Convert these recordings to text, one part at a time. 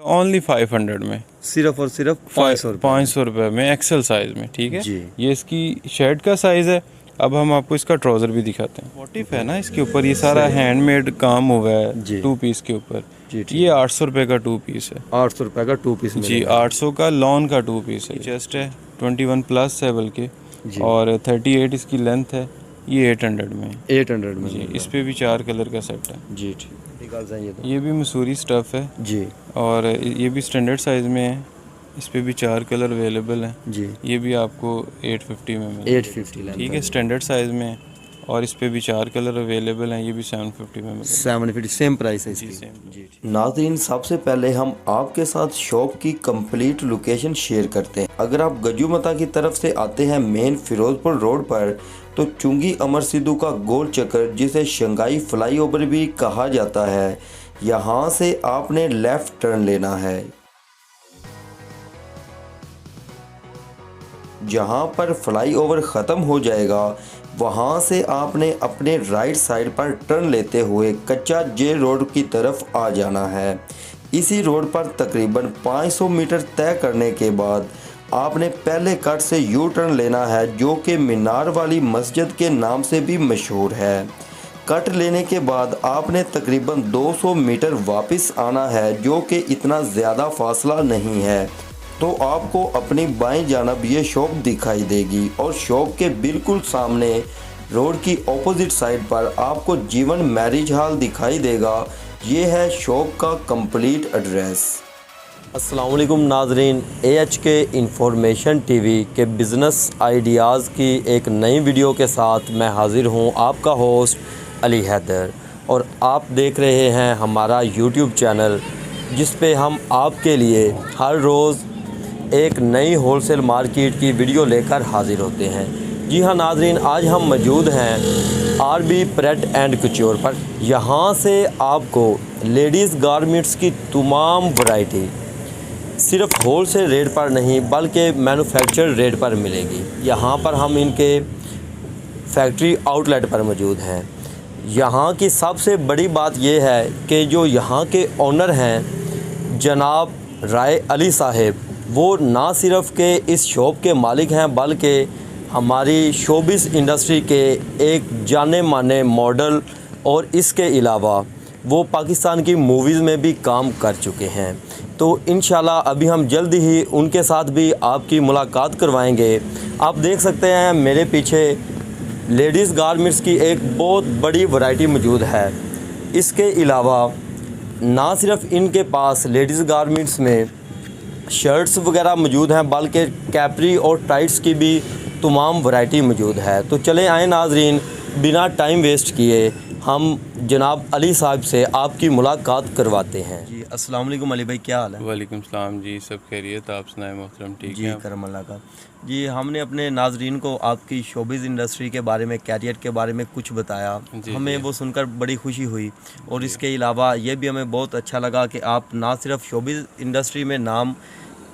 Only 500 में, सिर्फ और सिर्फ 500 रुपये में एक्सेल साइज़ में। ठीक है जी। ये इसकी शर्ट का साइज़ है। अब हम आपको इसका ट्राउज़र भी दिखाते हैं। मोटिफ है ना इसके ऊपर, ये सारा हैंडमेड काम हुआ है 2 पीस के ऊपर। ये 800 रुपये का 2 पीस है। 800 रुपये का 2 पीस जी, 800 का लॉन का 2 पीस है। चेस्ट है 21 प्लस है बल्कि, और 38 इसकी लेंथ है। ये 800 में 800 में जी। इस पे भी 4 कलर का सेट है जी। ठीक, ये भी मसूरी स्टफ़ है जी, और ये भी स्टैंडर्ड साइज़ में है। इस पे भी 4 कलर अवेलेबल हैं जी। ये भी आपको 850 में मिलेगा। 850 ठीक है, स्टैंडर्ड साइज़ में है और इस पे भी 4 कलर अवेलेबल हैं। ये भी 750 में मिलेगा। 750 सेम प्राइस है इसकी। जी। नाज़रीन, सबसे पहले हम आपके साथ शॉप की कंप्लीट लोकेशन शेयर करते हैं। अगर आप गजूमता की तरफ से आते हैं मेन फिरोजपुर रोड पर, तो चुंगी अमर सिद्धू का गोल चक्कर, जिसे शंघाई फ्लाईओवर भी कहा जाता है, यहाँ से आपने लेफ़्ट टर्न लेना है। जहाँ पर फ्लाईओवर ख़त्म हो जाएगा, वहाँ से आपने अपने राइट साइड पर टर्न लेते हुए कच्चा जे रोड की तरफ आ जाना है। इसी रोड पर तकरीबन 500 मीटर तय करने के बाद आपने पहले कट से यू टर्न लेना है, जो कि मीनार वाली मस्जिद के नाम से भी मशहूर है। कट लेने के बाद आपने तकरीबन 200 मीटर वापस आना है, जो कि इतना ज़्यादा फासला नहीं है। तो आपको अपनी बाईं जानब ये शॉप दिखाई देगी और शॉप के बिल्कुल सामने रोड की ऑपोजिट साइड पर आपको जीवन मैरिज हॉल दिखाई देगा। ये है शॉप का कंप्लीट एड्रेस। अस्सलाम वालेकुम नाजरीन, AHK इंफॉर्मेशन टीवी के बिज़नेस आइडियाज़ की एक नई वीडियो के साथ मैं हाज़िर हूँ, आपका होस्ट अली हैदर, और आप देख रहे हैं हमारा YouTube चैनल, जिस पे हम आपके लिए हर रोज़ एक नई होलसेल मार्केट की वीडियो लेकर हाज़िर होते हैं। जी हाँ नाजरीन, आज हम मौजूद हैं RB प्रेट एंड कच्योर पर। यहाँ से आपको लेडीज़ गारमेंट्स की तमाम वैरायटी सिर्फ होलसेल रेट पर नहीं बल्कि मैन्युफैक्चर रेट पर मिलेगी। यहाँ पर हम इनके फैक्ट्री आउटलेट पर मौजूद हैं। यहाँ की सबसे बड़ी बात यह है कि जो यहाँ के ओनर हैं जनाब राय अली साहब, वो ना सिर्फ़ के इस शॉप के मालिक हैं बल्कि हमारी शोबिस इंडस्ट्री के एक जाने माने मॉडल, और इसके अलावा वो पाकिस्तान की मूवीज़ में भी काम कर चुके हैं। तो इंशाल्लाह अभी हम जल्द ही उनके साथ भी आपकी मुलाकात करवाएंगे। आप देख सकते हैं मेरे पीछे लेडीज़ गारमेंट्स की एक बहुत बड़ी वैरायटी मौजूद है। इसके अलावा ना सिर्फ इनके पास लेडीज़ गारमेंट्स में शर्ट्स वगैरह मौजूद हैं बल्कि कैपरी और टाइट्स की भी तमाम वैरायटी मौजूद है। तो चले आए नाजरीन, बिना टाइम वेस्ट किए हम जनाब अली साहब से आपकी मुलाकात करवाते हैं। जी अस्सलाम वालेकुम अली भाई, क्या हाल है? वालेकुम सलाम जी, सब खैरियत, आप सुनाए मोहतरम? ठीक जी, है करम अल्लाह का। जी, हमने अपने नाजरीन को आपकी शोबिज़ इंडस्ट्री के बारे में, कैरियर के बारे में कुछ बताया। हमें वो सुनकर बड़ी खुशी हुई, और इसके अलावा ये भी हमें बहुत अच्छा लगा कि आप ना सिर्फ शोबिज़ इंडस्ट्री में नाम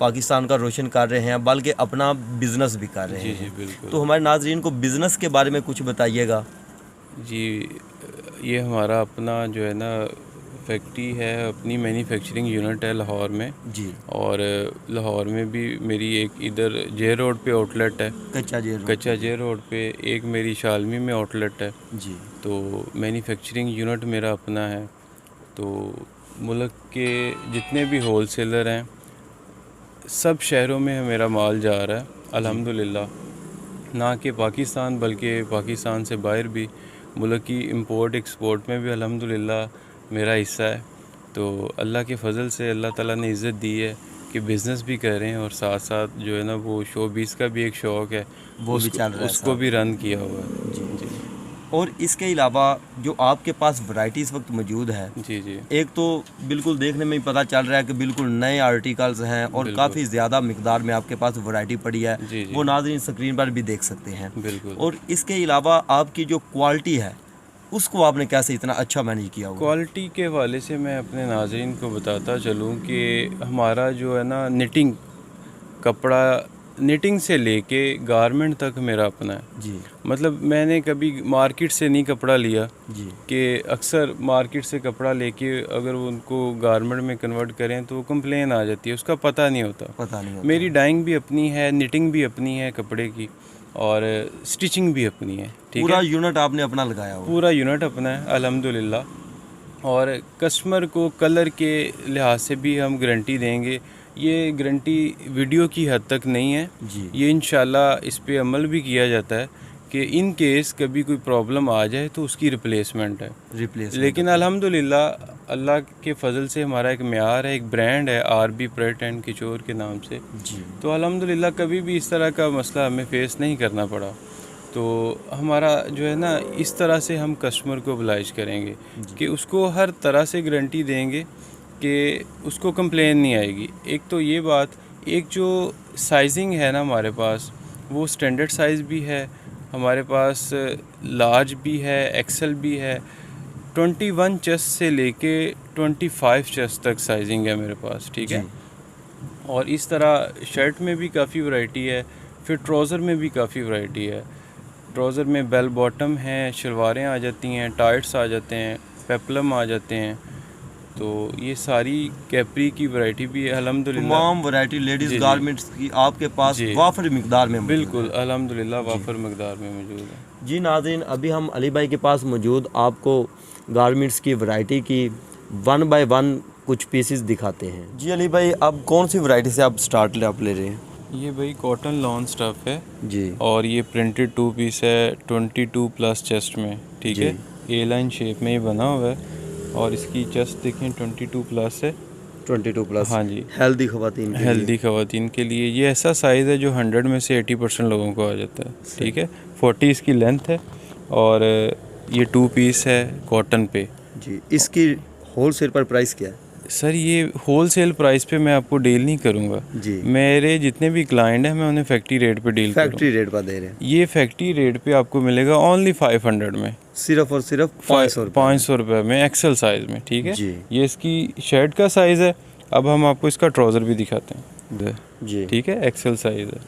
पाकिस्तान का रोशन कर रहे हैं बल्कि अपना बिज़नेस भी कर रहे हैं। जी बिल्कुल। तो हमारे नाजरीन को बिज़नेस के बारे में कुछ बताइएगा। जी, ये हमारा अपना जो है ना फैक्ट्री है, अपनी मैन्युफैक्चरिंग यूनिट है लाहौर में जी, और लाहौर में भी मेरी एक इधर जे रोड पे आउटलेट है, कच्चा जे रोड पे, एक मेरी शालमी में आउटलेट है जी। तो मैन्युफैक्चरिंग यूनिट मेरा अपना है। तो मुल्क के जितने भी होलसेलर हैं सब शहरों में मेरा माल जा रहा है अल्हम्दुलिल्लाह, ना कि पाकिस्तान बल्कि पाकिस्तान से बाहर भी मुल्क की इंपोर्ट एक्सपोर्ट में भी अल्हम्दुलिल्लाह मेरा हिस्सा है। तो अल्लाह के फ़ज़ल से अल्लाह ताला ने इज़्ज़त दी है कि बिज़नेस भी कर रहे हैं, और साथ साथ जो है ना वो शोबीज़ का भी एक शौक़ है, वो भी चल रहा है, उसको भी रन किया हुआ है जी। और इसके अलावा जो आपके पास वैरायटी इस वक्त मौजूद है जी, एक तो बिल्कुल देखने में ही पता चल रहा है कि बिल्कुल नए आर्टिकल्स हैं और काफ़ी ज़्यादा मिकदार में आपके पास वैरायटी पड़ी है जी। वो नाज़रीन स्क्रीन पर भी देख सकते हैं बिल्कुल। और इसके अलावा आपकी जो क्वालिटी है उसको आपने कैसे इतना अच्छा मैनेज किया हुआ? क्वालिटी के हवाले से मैं अपने नाज़रीन को बताता चलूँ कि हमारा जो है ना निटिंग कपड़ा निटिंग से लेके गारमेंट तक मेरा अपना है जी। मतलब मैंने कभी मार्केट से नहीं कपड़ा लिया जी। कि अक्सर मार्केट से कपड़ा लेके अगर वो उनको गारमेंट में कन्वर्ट करें तो वो कंप्लेन आ जाती है, उसका पता नहीं होता। मेरी डाइंग भी अपनी है, निटिंग भी अपनी है कपड़े की, और स्टिचिंग भी अपनी है। ठीक है, पूरा यूनिट आपने अपना लगाया हुआ? पूरा यूनिट अपना है अल्हम्दुलिल्लाह। और कस्टमर को कलर के लिहाज से भी हम गारंटी देंगे। ये गारंटी वीडियो की हद तक नहीं है जी। ये इंशाल्लाह इस पे अमल भी किया जाता है कि इन केस कभी कोई प्रॉब्लम आ जाए तो उसकी रिप्लेसमेंट है। लेकिन अल्हम्दुलिल्लाह अल्लाह के फजल से हमारा एक म्यार है, एक ब्रांड है RB प्रेट एंड किचोर के नाम से जी। तो अल्हम्दुलिल्लाह कभी भी इस तरह का मसला हमें फेस नहीं करना पड़ा। तो हमारा जो है ना, इस तरह से हम कस्टमर को oblige करेंगे कि उसको हर तरह से गारंटी देंगे कि उसको कंप्लेन नहीं आएगी। एक तो ये बात, एक जो साइजिंग है ना हमारे पास, वो स्टैंडर्ड साइज़ भी है हमारे पास, लार्ज भी है, एक्सेल भी है। 21 चेस्ट से लेके 25 चेस्ट तक साइजिंग है मेरे पास। ठीक है, और इस तरह शर्ट में भी काफ़ी वैरायटी है, फिर ट्राउज़र में भी काफ़ी वैरायटी है। ट्राउज़र में बेल बॉटम हैं, शलवारें आ जाती हैं, टाइट्स आ जाते हैं, पेप्लम आ जाते हैं। तो ये सारी कैपरी की वैरायटी भी है अल्हम्दुलिल्लाह। तमाम वैरायटी लेडीज़ गारमेंट्स की आपके पास वाफर मिकदार में बिल्कुल अल्हम्दुलिल्लाह वाफर मिकदार में मौजूद है। जी नाज़रीन, अभी हम अली भाई के पास मौजूद आपको गारमेंट्स की वैरायटी की 1 बाय 1 कुछ पीसेस दिखाते हैं। जी अली भाई, अब कौन सी वैरायटी से आप स्टार्ट आप ले रहे हैं? ये भाई कॉटन लॉन स्टफ़ है जी, और ये प्रिंटेड 2 पीस है 22 प्लस चेस्ट में। ठीक है, ए लाइन शेप में ये बना हुआ है और इसकी चेस्ट देखें 22 प्लस है। 22 प्लस, हाँ जी, हेल्दी ख़वातीन के लिए ये ऐसा साइज़ है जो 100 में से 80% लोगों को आ जाता है। ठीक है, 40 इसकी लेंथ है और ये 2 पीस है कॉटन पे। जी। इसकी होलसेल पर प्राइस क्या है? सर ये होलसेल प्राइस पे मैं आपको डील नहीं करूँगा जी। मेरे जितने भी क्लाइंट हैं मैं उन्हें फैक्ट्री रेट पे डील करूँगा। फैक्ट्री रेट पर दे रहे हैं? ये फैक्ट्री रेट पे आपको मिलेगा ओनली 500 में, सिर्फ और सिर्फ 500 रुपये में, एक्सेल साइज़ में। ठीक है जी। ये इसकी शर्ट का साइज़ है। अब हम आपको इसका ट्राउज़र भी दिखाते हैं जी। ठीक है, एक्सेल साइज़ है।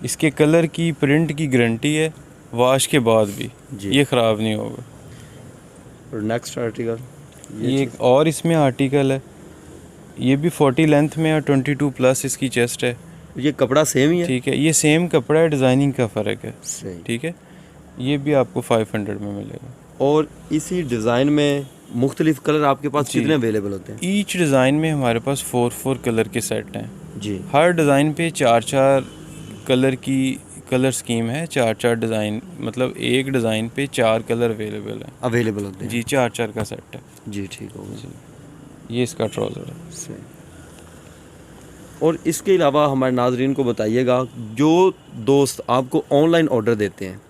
इसके कलर की, प्रिंट की गारंटी है, वॉश के बाद भी ये ख़राब नहीं होगा। और नेक्स्ट आर्टिकल ये एक और इसमें आर्टिकल है, ये भी 40 लेंथ में और 22 प्लस इसकी चेस्ट है। ये कपड़ा सेम ही है? ठीक है, ये सेम कपड़ा है, डिज़ाइनिंग का फ़र्क है। सही। ठीक है, ये भी आपको 500 में मिलेगा। और इसी डिज़ाइन में मुख्तलिफ कलर आपके पास कितने अवेलेबल होते हैं? ईच डिज़ाइन में हमारे पास 4 कलर के सेट हैं जी। हर डिज़ाइन पे 4 कलर की कलर स्कीम है। 4 डिज़ाइन, मतलब एक डिज़ाइन पे 4 कलर अवेलेबल होते हैं जी। 4 का सेट है जी। ठीक हो गया। ये इसका ट्राउज़र है। सही। और इसके अलावा हमारे नाजरीन को बताइएगा, जो दोस्त आपको ऑनलाइन ऑर्डर देते हैं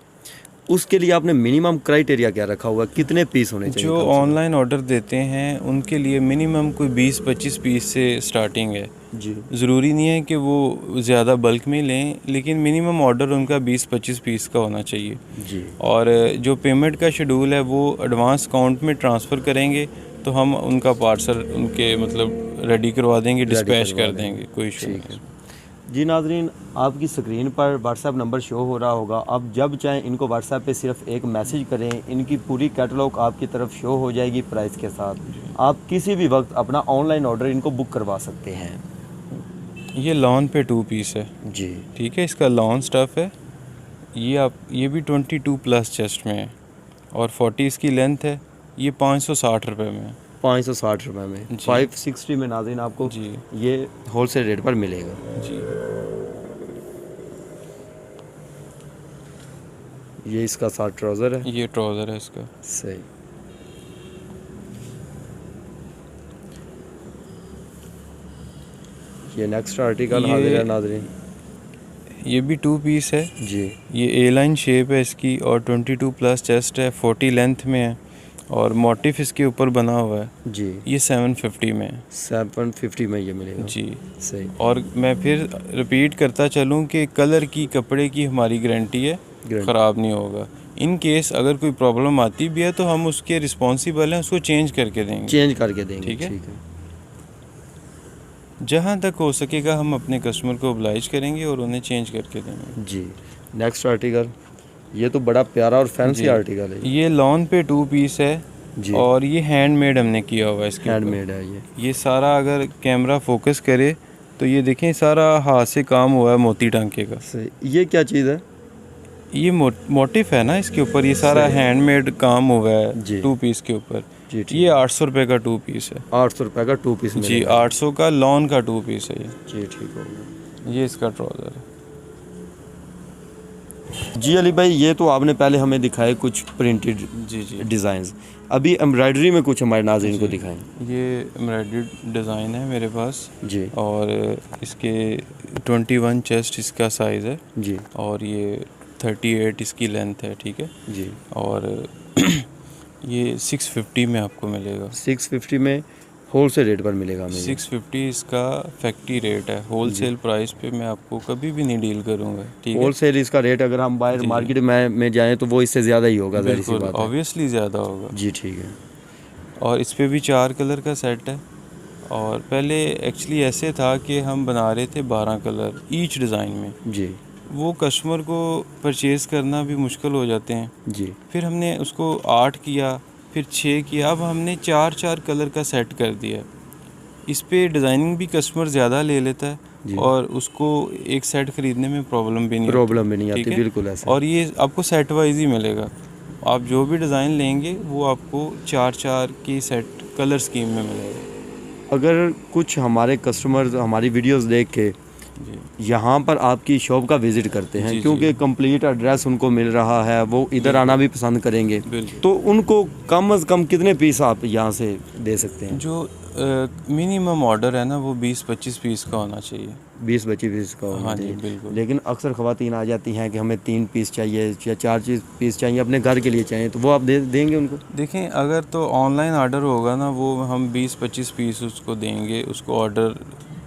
उसके लिए आपने मिनिमम क्राइटेरिया क्या रखा हुआ है? कितने पीस होने चाहिए? जो ऑनलाइन ऑर्डर देते हैं उनके लिए मिनिमम कोई 20-25 पीस से स्टार्टिंग है जी। ज़रूरी नहीं है कि वो ज़्यादा बल्क में लें, लेकिन मिनिमम ऑर्डर उनका 20-25 पीस का होना चाहिए जी। और जो पेमेंट का शेड्यूल है वो एडवांस अकाउंट में ट्रांसफ़र करेंगे तो हम उनका पार्सल उनके मतलब रेडी करवा देंगे, डिस्पैच कर देंगे, कोई इशू नहीं। जी नाजरीन, आपकी स्क्रीन पर व्हाट्सएप नंबर शो हो रहा होगा। आप जब चाहें इनको व्हाट्सएप पे सिर्फ एक मैसेज करें, इनकी पूरी कैटलॉग आपकी तरफ शो हो जाएगी प्राइस के साथ। आप किसी भी वक्त अपना ऑनलाइन ऑर्डर इनको बुक करवा सकते हैं। ये लॉन पे 2 पीस है जी। ठीक है, इसका लॉन स्टफ़ है। ये भी 22 प्लस चेस्ट में है और 40 इसकी लेंथ है। ये 560 रुपये में है। 560 रुपये में 560 में नाज़रीन आपको जी ये होलसेल रेट पर मिलेगा जी। ये इसका साथ ट्राउज़र है? ये ट्राउज़र है इसका। सही। ये नेक्स्ट आर्टिकल हाजिर है नाज़रीन। ये भी 2 पीस है जी। ये ए लाइन शेप है इसकी और 22 प्लस चेस्ट है, 40 लेंथ में है और मोटिफ इसके ऊपर बना हुआ है जी। ये 750 में है। 750 में ये मिलेगा जी। सही। और मैं फिर रिपीट करता चलूँ कि कलर की, कपड़े की हमारी गारंटी है, ख़राब नहीं होगा। इन केस अगर कोई प्रॉब्लम आती भी है तो हम उसके रिस्पॉन्सिबल हैं, उसको चेंज करके देंगे। ठीक है। जहाँ तक हो सकेगा हम अपने कस्टमर को ओब्लाइज करेंगे और उन्हें चेंज करके देंगे। जी। नेक्स्ट आर्टिकल, ये तो बड़ा प्यारा और फैंसी जी। आर्टिकल है। ये लॉन पे 2 पीस है जी। और ये हैंडमेड हमने किया हुआ है इसके ऊपर। हैंडमेड है ये। सारा अगर कैमरा फोकस करे तो ये देखें सारा हाथ से काम हुआ है मोती टांके का। सही। ये क्या चीज़ है? ये मोटिफ है ना इसके ऊपर, ये सारा हैंडमेड काम हुआ है जी। 2 पीस के ऊपर। जी ठीक। ये 800 रुपये का 2 पीस है। 800 रुपये का 2 पीस जी, मिलेगा। 800 का लॉन का 2 पीस है ये। जी ठीक हो गया। ये इसका ट्राउज़र है। जी अली भाई, ये तो आपने पहले हमें दिखाए कुछ प्रिंटेड जी जी डिज़ाइंस, अभी एम्ब्रॉयडरी में कुछ हमारे नाज़रीन को दिखाएं। ये एम्ब्रॉयडर्ड डिज़ाइन है मेरे पास जी। और इसके 21 चेस्ट इसका साइज़ है जी। और ये 38 इसकी लेंथ है। ठीक है जी। और ये 650 में आपको मिलेगा। 650 में होलसेल रेट पर मिलेगा हमें। 650 इसका फैक्ट्री रेट है। होलसेल प्राइस पे मैं आपको कभी भी नहीं डील करूँगा। ठीक है, होलसेल इसका रेट अगर हम बाहर जी। मार्केट में जाएं तो वो इससे ज़्यादा ही होगा, ज़ाहिर सी बिल्कुल बात है। ऑब्वियसली ज़्यादा होगा। जी ठीक है। और इस पे भी 4 कलर का सेट है और पहले एक्चुअली ऐसे था कि हम बना रहे थे 12 कलर ईच डिज़ाइन में। जी। वो कस्टमर को परचेज़ करना भी मुश्किल हो जाते हैं। जी। फिर हमने उसको 8 किया, फिर 6 किया, अब हमने 4-4 कलर का सेट कर दिया। इस पे डिज़ाइनिंग भी कस्टमर ज़्यादा ले लेता है और उसको एक सेट ख़रीदने में प्रॉब्लम भी नहीं आती। ठीक है? बिल्कुल ऐसा। और ये आपको सेट वाइज ही मिलेगा। आप जो भी डिज़ाइन लेंगे वो आपको 4-4 की सेट कलर स्कीम में मिलेगा। अगर कुछ हमारे कस्टमर्स हमारी वीडियोस देख के यहाँ पर आपकी शॉप का विज़िट करते हैं, क्योंकि कंप्लीट एड्रेस उनको मिल रहा है, वो इधर आना भी पसंद करेंगे, तो उनको कम से कम कितने पीस आप यहाँ से दे सकते हैं? जो मिनिमम ऑर्डर है ना वो 20-25 पीस का होना चाहिए। 20-25 पीस का होना चाहिए। बिल्कुल। लेकिन अक्सर ख़वातीन आ जाती हैं कि हमें 3 पीस चाहिए या 4 पीस चाहिए, अपने घर के लिए चाहिए, तो वो आप देंगे उनको? देखें, अगर तो ऑनलाइन ऑर्डर होगा ना वो हम 20-25 पीस उसको देंगे, उसको ऑर्डर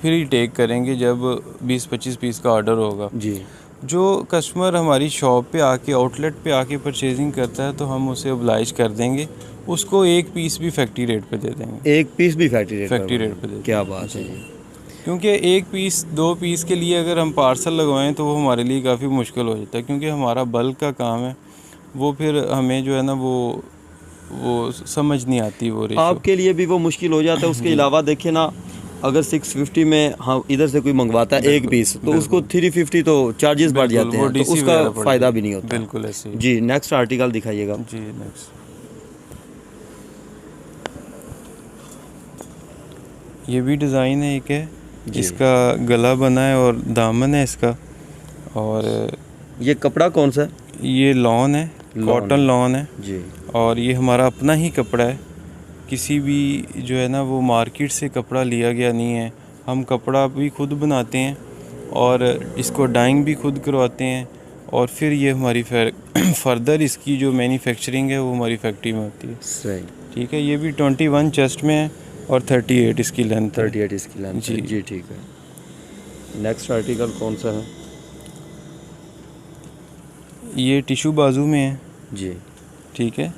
फिर ही टेक करेंगे जब 20-25 पीस का ऑर्डर होगा। जी। जो कस्टमर हमारी शॉप पे आके आउटलेट पे आके परचेजिंग करता है तो हम उसे ओब्लाइज कर देंगे, उसको 1 पीस भी फैक्ट्री रेट पे दे देंगे। 1 पीस भी फैक्ट्री रेट पे दे देंगे। क्या बात है जी। क्योंकि 1 पीस 2 पीस के लिए अगर हम पार्सल लगवाएं तो वो हमारे लिए काफ़ी मुश्किल हो जाता है, क्योंकि हमारा बल्क का काम है, वो फिर हमें जो है ना वो समझ नहीं आती वो रेशो। आपके लिए भी वो मुश्किल हो जाता है। उसके अलावा देखिए ना, अगर 650 में हाँ इधर से कोई मंगवाता है 1 पीस, तो उसको 350 तो चार्जेस बढ़ जाते हैं, तो उसका फ़ायदा भी नहीं होता। बिल्कुल ऐसे। जी। नेक्स्ट आर्टिकल दिखाइएगा। जी नेक्स्ट, ये भी डिज़ाइन है एक है, इसका गला बना है और दामन है इसका। और ये कपड़ा कौन सा है? ये लॉन है, कॉटन लॉन है जी। और ये हमारा अपना ही कपड़ा है। किसी भी जो है ना वो मार्केट से कपड़ा लिया गया नहीं है। हम कपड़ा भी खुद बनाते हैं और इसको डाइंग भी खुद करवाते हैं और फिर ये हमारी फर्दर इसकी जो मैन्युफैक्चरिंग है वो हमारी फैक्ट्री में होती है। सही। ठीक है, ये भी 21 चेस्ट में है और 38 इसकी लेंथ है। 38 इसकी लेंथ। जी। जी ठीक है। नेक्स्ट आर्टिकल कौन सा है? ये टिशू बाजू में है। जी। ठीक है,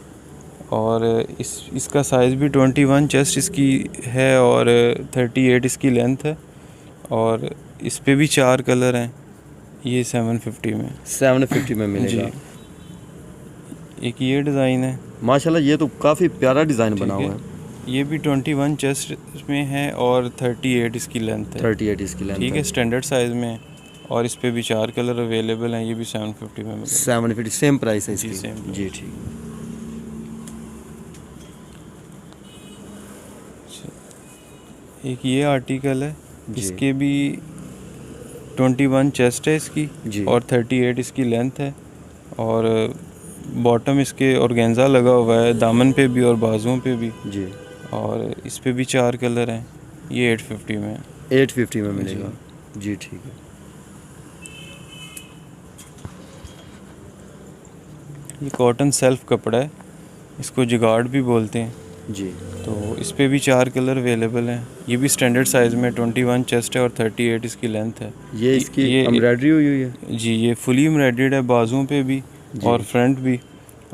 और इसका साइज़ भी 21 चेस्ट इसकी है और 38 इसकी लेंथ है और इस पे भी 4 कलर हैं। ये 750 में 750 में मिलेगा। एक ये डिज़ाइन है माशाल्लाह, ये तो काफ़ी प्यारा डिज़ाइन बना हुआ है। ये भी 21 चेस्ट में है और 38 इसकी लेंथ है। 38 इसकी लेंथ। ठीक है, स्टैंडर्ड साइज़ में और इस पे भी 4 कलर अवेलेबल हैं। ये भी 750 में मिलेगा। 750 सेम प्राइस है इसकी। जी सेम। जी ठीक। एक ये आर्टिकल है, इसके भी 21 चेस्ट है इसकी जी। और 38 इसकी लेंथ है और बॉटम इसके ऑर्गेन्जा लगा हुआ है, दामन पे भी और बाजुओं पे भी। जी। और इस पे भी 4 कलर हैं। ये 850 में है। 850 में मिलेगा। जी ठीक है। ये कॉटन सेल्फ कपड़ा है, इसको जिगार्ड भी बोलते हैं। जी। तो इस पे भी 4 कलर अवेलेबल हैं। ये भी स्टैंडर्ड साइज़ में 21 चेस्ट है और 38 इसकी लेंथ है। ये इसकी एम्ब्रॉयडरी हुई है? जी, ये फुली एम्ब्रॉयडर्ड है, बाजुओं पे भी और फ्रंट भी,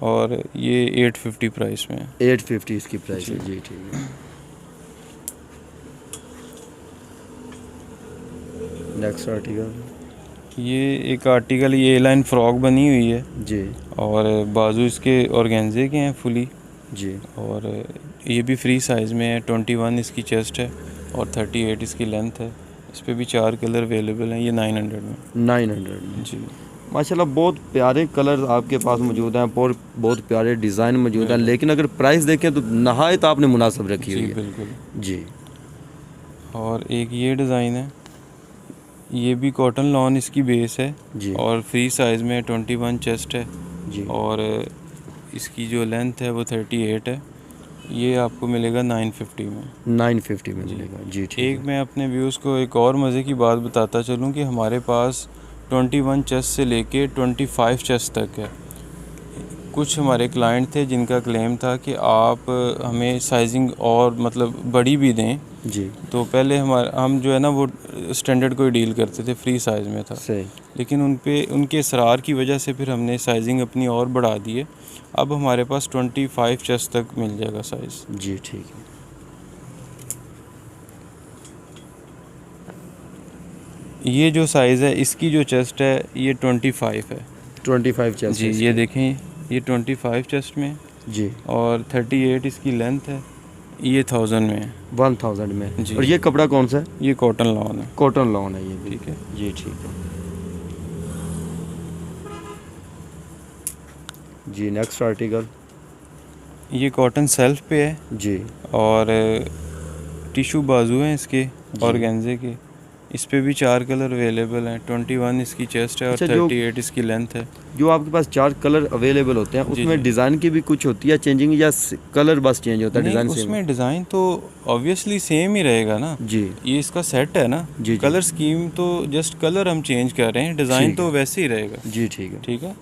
और ये 850 प्राइस में है। 850 इसकी प्राइस है। जी ठीक है। Next article. ये एक आर्टिकल, ये ए लाइन फ्रॉक बनी हुई है जी और बाजू इसके ऑर्गेन्जे के हैं फुली, जी। और ये भी फ्री साइज़ में है। 21 इसकी चेस्ट है और 38 इसकी लेंथ है। इस पे भी 4 कलर अवेलेबल हैं। ये 900 में। 900 में जी माशाल्लाह बहुत प्यारे कलर आपके पास मौजूद हैं और बहुत प्यारे डिज़ाइन मौजूद हैं, लेकिन अगर प्राइस देखें तो नहायत आपने मुनासिब रखी हुई जी है। बिल्कुल। जी। और एक ये डिज़ाइन है, ये भी कॉटन लॉन इसकी बेस है जी और फ्री साइज़ में 21 चेस्ट है जी। और इसकी जो लेंथ है वो 38 है। ये आपको मिलेगा 950 में। 950 में मिलेगा। जी ठीक एक मैं अपने व्यूज़ को एक और मज़े की बात बताता चलूँ कि हमारे पास 21 चेस्ट से लेके 25 चेस्ट तक है। कुछ हमारे क्लाइंट थे जिनका क्लेम था कि आप हमें साइजिंग और मतलब बड़ी भी दें, जी। तो पहले हम जो है ना वो स्टैंडर्ड कोई डील करते थे, फ्री साइज़ में था। सही। लेकिन उनके इसरार की वजह से फिर हमने साइजिंग अपनी और बढ़ा दी है। अब हमारे पास 25 चेस्ट तक मिल जाएगा साइज़। जी ठीक है। ये जो साइज़ है, इसकी जो चेस्ट है ये 25 है। 25 चेस्ट जी ये देखें, ये 25 चेस्ट में जी। और 38 इसकी लेंथ है। ये 1000 में है। 1000 में जी। और ये कपड़ा कौन सा है? ये कॉटन लॉन है। कॉटन लॉन है ये भी। ठीक है। जी ठीक है। जी नेक्स्ट आर्टिकल। ये कॉटन सेल्फ पे है जी और टिशू बाजू हैं इसके ऑर्गेन्जे के। इस पे भी 4 कलर अवेलेबल हैं। 21 इसकी चेस्ट है और अच्छा, 38 इसकी लेंथ है। जो आपके पास 4 कलर अवेलेबल होते हैं जी, उसमें जी। डिज़ाइन की भी कुछ होती है चेंजिंग या कलर बस चेंज होता है? नहीं, डिज़ाइन सेम उसमें डिज़ाइन तो ऑब्वियसली सेम ही रहेगा ना। जी ये इसका सेट है ना। जी, जी। कलर स्कीम तो जस्ट कलर हम चेंज कर रहे हैं, डिज़ाइन ठीक तो है। वैसे ही रहेगा। जी ठीक है। ठीक है।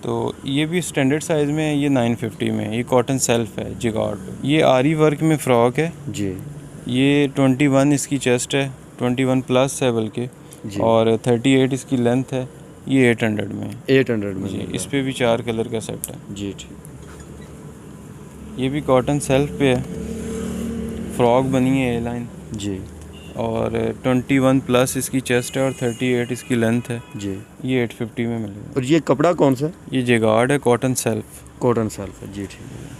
तो ये भी स्टैंडर्ड साइज़ में है। ये 950 में है। ये कॉटन सेल्फ है जिगार्ड पे। ये आरी वर्क में फ़्रॉक है। जी ये 21 इसकी चेस्ट है, 21 प्लस है बल्कि, जी। और 38 इसकी लेंथ है। ये 800 में है। 800 में जी। मिलेगा। इस पे भी 4 कलर का सेट है। जी ठीक। ये भी कॉटन सेल्फ पे है, फ्रॉक बनी है ए लाइन, जी और 21 प्लस इसकी चेस्ट है और 38 इसकी लेंथ है। जी। ये 850 में मिलेगा। और ये कपड़ा कौन सा है? ये जेगार्ड है, कॉटन सेल्फ। कॉटन सेल्फ है। जी ठीक है।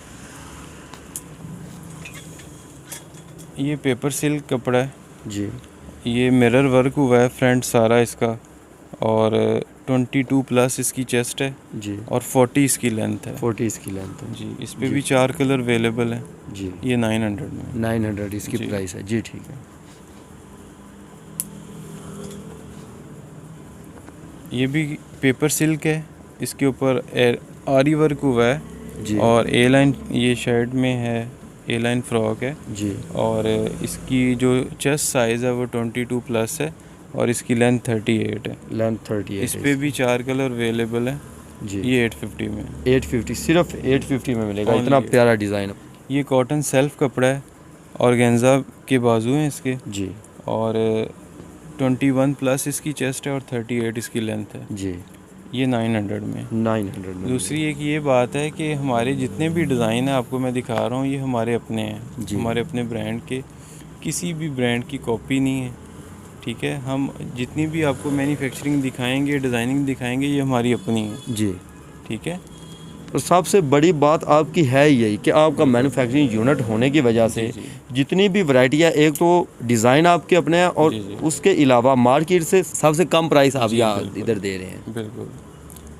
ये पेपर सिल्क कपड़ा है। जी ये मिरर वर्क हुआ है फ्रंट सारा इसका, और 22 प्लस इसकी चेस्ट है जी। और 40 इसकी लेंथ है। 40 इसकी लेंथ है। जी। इस पे भी 4 कलर अवेलेबल हैं। जी। ये 900 में है। 900 इसकी जी। प्राइस है। जी ठीक है। ये भी पेपर सिल्क है। इसके ऊपर आरी वर्क हुआ है जी और ए लाइन ये शर्ट में है, ए लाइन फ्रॉक है, जी। और इसकी जो चेस्ट साइज़ है वो 22 प्लस है और इसकी लेंथ 38 है। लेंथ 38 इस पे भी 4 कलर अवेलेबल है। जी। ये 850 में है। 850 सिर्फ 850 में मिलेगा। Only इतना 850 प्यारा डिज़ाइन। ये कॉटन सेल्फ कपड़ा है, ऑर्गेन्जा के बाजू हैं इसके, जी और 21 प्लस इसकी चेस्ट है और 38 इसकी लेंथ है। जी। ये 900 में है। 900 में। दूसरी एक ये बात है कि हमारे जितने भी डिज़ाइन है आपको मैं दिखा रहा हूँ, ये हमारे अपने हैं, जी। हमारे अपने ब्रांड के, किसी भी ब्रांड की कॉपी नहीं है। ठीक है। हम जितनी भी आपको मैन्युफैक्चरिंग दिखाएंगे, डिज़ाइनिंग दिखाएंगे, ये हमारी अपनी है। जी। ठीक है। तो सबसे बड़ी बात आपकी है यही कि आपका मैन्युफैक्चरिंग यूनिट होने की वजह से जी, जी। जितनी भी वैरायटी है, एक तो डिज़ाइन आपके अपने हैं और जी, जी। उसके अलावा मार्केट से सबसे कम प्राइस आप जी, यहाँ बिल्कुल। इधर दे रहे हैं। बिल्कुल।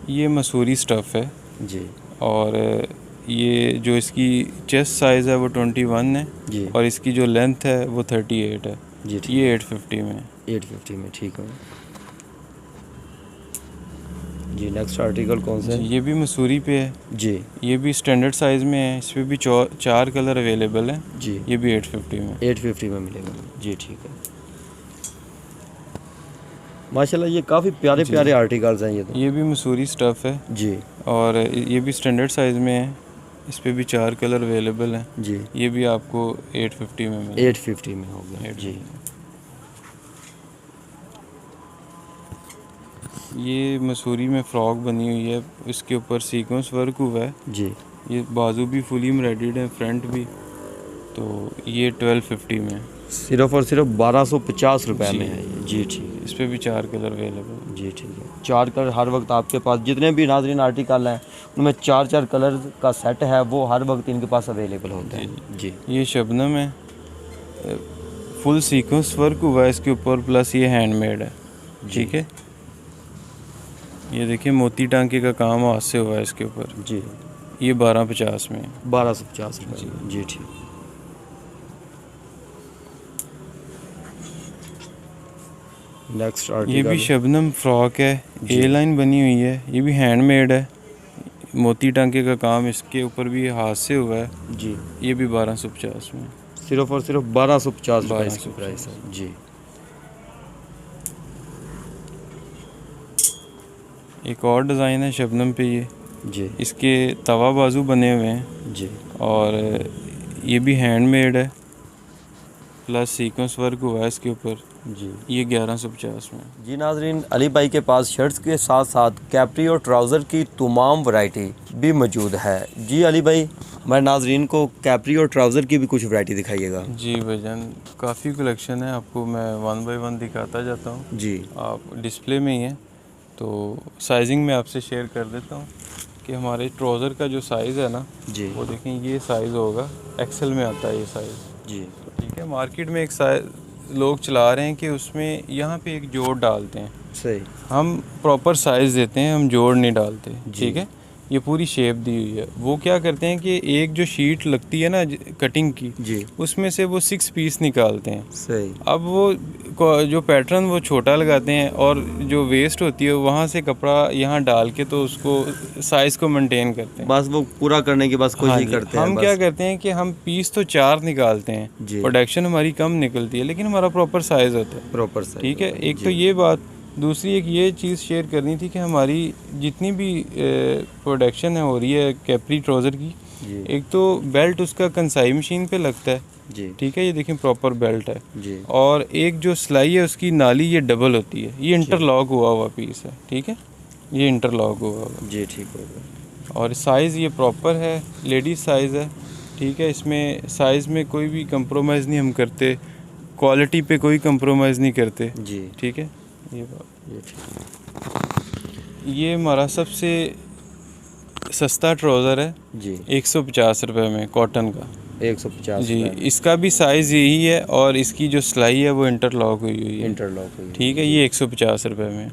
ये मसूरी स्टफ़ है जी और ये जो इसकी चेस्ट साइज़ है वो 21 है जी और इसकी जो लेंथ है वो 38 है। जी ठीक। ये 850 में है। 850 में। ठीक है जी। नेक्स्ट आर्टिकल कौन सा जी। है? ये भी मसूरी पे है। जी ये भी स्टैंडर्ड साइज़ में है। इस पे भी 4 कलर अवेलेबल हैं। जी। ये भी 850 में। 850 में मिलेगा। जी ठीक है। माशाल्लाह ये काफ़ी प्यारे जी। प्यारे आर्टिकल्स हैं ये तो। ये भी मसूरी स्टफ़ है जी और ये भी स्टैंडर्ड साइज़ में है। इस पे भी 4 कलर अवेलेबल हैं। जी। ये भी आपको 850 में मिलेगा। 850 में हो गया। जी ये मसूरी में फ़्रॉक बनी हुई है, इसके ऊपर सीक्वेंस वर्क हुआ है। जी। ये बाजू भी फुली एम्ब्रॉयडर्ड है, फ्रंट भी। तो ये 1250 में है। सिर्फ और सिर्फ 1250 रुपये जी। में है ये। जी ठीक है। इस पे भी 4 कलर अवेलेबल। जी ठीक है, 4 कलर हर वक्त आपके पास, जितने भी नाज़रीन आर्टिकल हैं उनमें 4 कलर का सेट है, वो हर वक्त इनके पास अवेलेबल होता है। जी ये शबनम है, फुल सीक्वेंस वर्क हुआ है इसके ऊपर, प्लस ये हैंडमेड है। ठीक है, ये देखिए मोती टांके का काम हाथ से हुआ है इसके ऊपर। जी ये 1250 में। 1250 रुपये। जी ठीक। नेक्स्ट ये आर्टिकल भी शबनम फ्रॉक है, ए लाइन बनी हुई है, ये भी हैंडमेड है, मोती टांके का काम इसके ऊपर भी हाथ से हुआ है। जी, ये भी 1250 में। सिर्फ और सिर्फ 1250 रुपये इसकी प्राइस है। जी एक और डिज़ाइन है शबनम पे, ये जी इसके तवा बाजू बने हुए हैं जी और ये भी हैंडमेड है, प्लस सीक्वेंस वर्क हुआ है इसके ऊपर। जी ये 1150 में। जी नाजरीन, अली भाई के पास शर्ट्स के साथ साथ कैप्री और ट्राउज़र की तमाम वैरायटी भी मौजूद है। जी अली भाई, हमारे नाजरीन को कैप्री और ट्राउज़र की भी कुछ वैरायटी दिखाइएगा। जी भाईजान, काफ़ी कलेक्शन है, आपको मैं 1 बाय 1 दिखाता जाता हूँ। जी आप डिस्प्ले में ही हैं तो साइजिंग में आपसे शेयर कर देता हूँ कि हमारे ट्राउज़र का जो साइज़ है ना, जी वो देखें, ये साइज़ होगा, एक्सेल में आता है ये साइज़। जी ठीक है, मार्केट में एक साइज लोग चला रहे हैं कि उसमें यहाँ पे एक जोड़ डालते हैं, सही। हम प्रॉपर साइज़ देते हैं, हम जोड़ नहीं डालते। ठीक है, ये पूरी शेप दी हुई है। वो क्या करते हैं कि एक जो शीट लगती है ना कटिंग की, जी उसमें से वो 6 पीस निकालते हैं। सही। अब वो जो पैटर्न वो छोटा लगाते हैं और जो वेस्ट होती है वहाँ से कपड़ा यहाँ डाल के तो उसको साइज़ को मेंटेन करते हैं। बस वो पूरा करने की बस हाँ कोशिश जी, करते हैं। हम क्या करते हैं कि हम पीस तो 4 निकालते हैं, जी। प्रोडक्शन हमारी कम निकलती है, लेकिन हमारा प्रॉपर साइज़ होता है। Proper size. ठीक है, एक तो ये बात, दूसरी एक ये चीज़ शेयर करनी थी कि हमारी जितनी भी प्रोडक्शन है हो रही है कैप्री ट्राउज़र की, जी एक तो बेल्ट उसका कंसाई मशीन पे लगता है। जी ठीक है, ये देखें प्रॉपर बेल्ट है। जी और एक जो सिलाई है उसकी नाली ये डबल होती है, ये इंटरलॉक हुआ हुआ पीस है। ठीक है, ये इंटरलॉक हुआ हुआ। जी ठीक हो गया। और साइज़ ये प्रॉपर है, लेडीज़ साइज़ है। ठीक है, इसमें साइज़ में कोई भी कंप्रोमाइज़ नहीं हम करते, क्वालिटी पे कोई कंप्रोमाइज़ नहीं करते। जी ठीक है, ये बात। ये ठीक। ये हमारा सबसे सस्ता ट्राउज़र है, जी 150 रुपये में, कॉटन का। 150 जी, इसका भी साइज़ यही है और इसकी जो सिलाई है वो इंटरलॉक हुई हुई है। इंटरलॉक हुई। ठीक है, ये 150 रुपये में।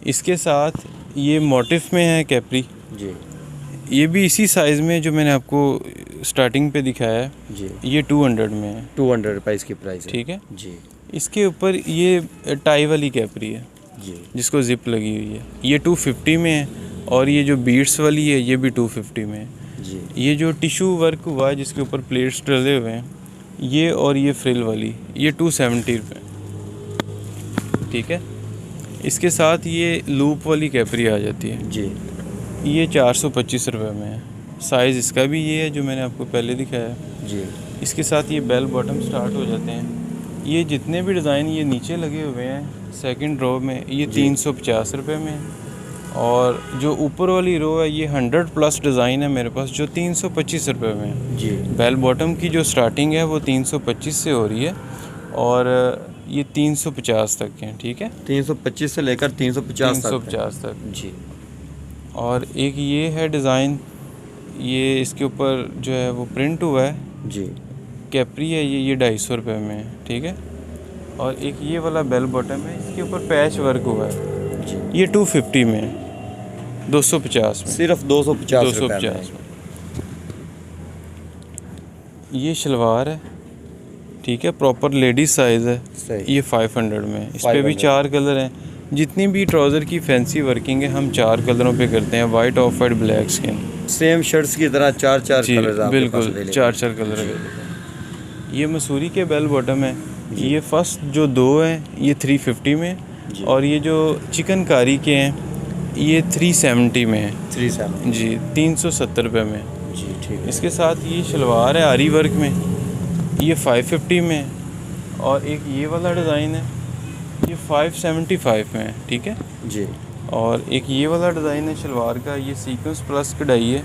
इसके साथ ये मोटिफ में है कैप्री, जी ये भी इसी साइज़ में जो मैंने आपको स्टार्टिंग पे दिखाया है, जी ये 200 में है। 200 रुपये इसकी प्राइस है। ठीक है, जी इसके ऊपर ये टाई वाली कैप्री है जी जिसको जिप लगी हुई है, ये 250 में है। और ये जो बीड्स वाली है ये भी 250 में है। जी ये जो टिशू वर्क हुआ है जिसके ऊपर प्लेट्स डले हुए हैं, ये और ये फ्रिल वाली, ये 270 रुपये। ठीक है, इसके साथ ये लूप वाली कैप्री आ जाती है, जी ये 425 रुपये में है। साइज़ इसका भी ये है जो मैंने आपको पहले दिखाया है। जी इसके साथ ये बेल बॉटम स्टार्ट हो जाते हैं। ये जितने भी डिज़ाइन ये नीचे लगे हुए हैं सेकंड रो में, ये 350 रुपये में है। और जो ऊपर वाली रो है ये 100+ डिज़ाइन है मेरे पास, जो 325 रुपये में है। जी बेल बॉटम की जो स्टार्टिंग है वो 325 से हो रही है और ये 350 तक है। ठीक है, 325 से लेकर 350 तक। 350 तक। जी और एक ये है डिज़ाइन, ये इसके ऊपर जो है वो प्रिंट हुआ है, जी कैप्री है, ये 250 रुपये में है। ठीक है, और एक ये वाला बेल बॉटम है, इसके ऊपर पैच वर्क हुआ है, जी ये 250 में है, 250 में, सिर्फ 250 रुपये 250 में। ये शलवार है, ठीक है, प्रॉपर लेडीज साइज़ है, सही। ये 500 में है। इस पे भी 500 4 कलर हैं। जितनी भी ट्राउज़र की फैंसी वर्किंग है हम 4 कलरों पे करते हैं, white, of white, black skin. Same shirts की तरह 4 जी कलर्स आपके पास बिल्कुल, available 4 कलर अवेलेबल। ये मसूरी के बेल बॉटम है, ये फर्स्ट जो 2 हैं ये 350 में, और ये जो चिकनकारी के हैं ये 370 में है। 37 जी, 370 रुपये में। जी ठीक है। इसके साथ ये शलवार है आरी वर्क में, ये 550 में है। और एक ये वाला डिज़ाइन है, ये 575 में है। ठीक है, जी और एक ये वाला डिज़ाइन है शलवार का, ये सीक्वेंस प्लस कढ़ाई है,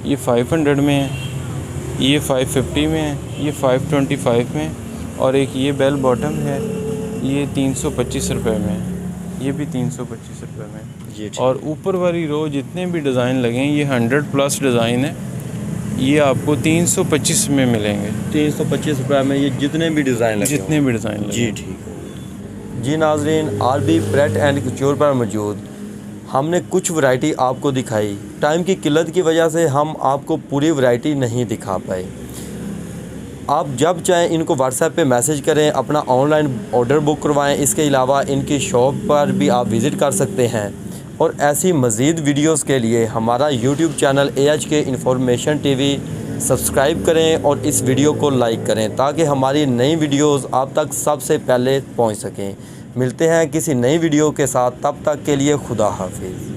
ये 500 में है, ये 550 में है, ये 525 में है। और एक ये बेल बॉटम है, ये 325 रुपये में है, ये भी 325 रुपये में है। जी ठीक। और ऊपर वाली रो जितने भी डिज़ाइन लगे हैं, ये 100+ डिज़ाइन है, ये आपको 325 में मिलेंगे। 325 रुपये में ये जितने भी डिज़ाइन लगे जितने भी डिज़ाइन लगे। जी ठीक। जी नाजरीन, आरबी प्रेट एंड कच्योर पर मौजूद हमने कुछ वैरायटी आपको दिखाई। टाइम की किल्लत की वजह से हम आपको पूरी वैरायटी नहीं दिखा पाए। आप जब चाहें इनको व्हाट्सएप पे मैसेज करें, अपना ऑनलाइन ऑर्डर बुक करवाएं। इसके अलावा इनकी शॉप पर भी आप विज़िट कर सकते हैं। और ऐसी मज़ीद वीडियोस के लिए हमारा YouTube channel AHK information TV subscribe करें और इस वीडियो को लाइक करें ताकि हमारी नई वीडियोस आप तक सबसे पहले पहुंच सकें। मिलते हैं किसी नई वीडियो के साथ, तब तक के लिए खुदा हाफिज़।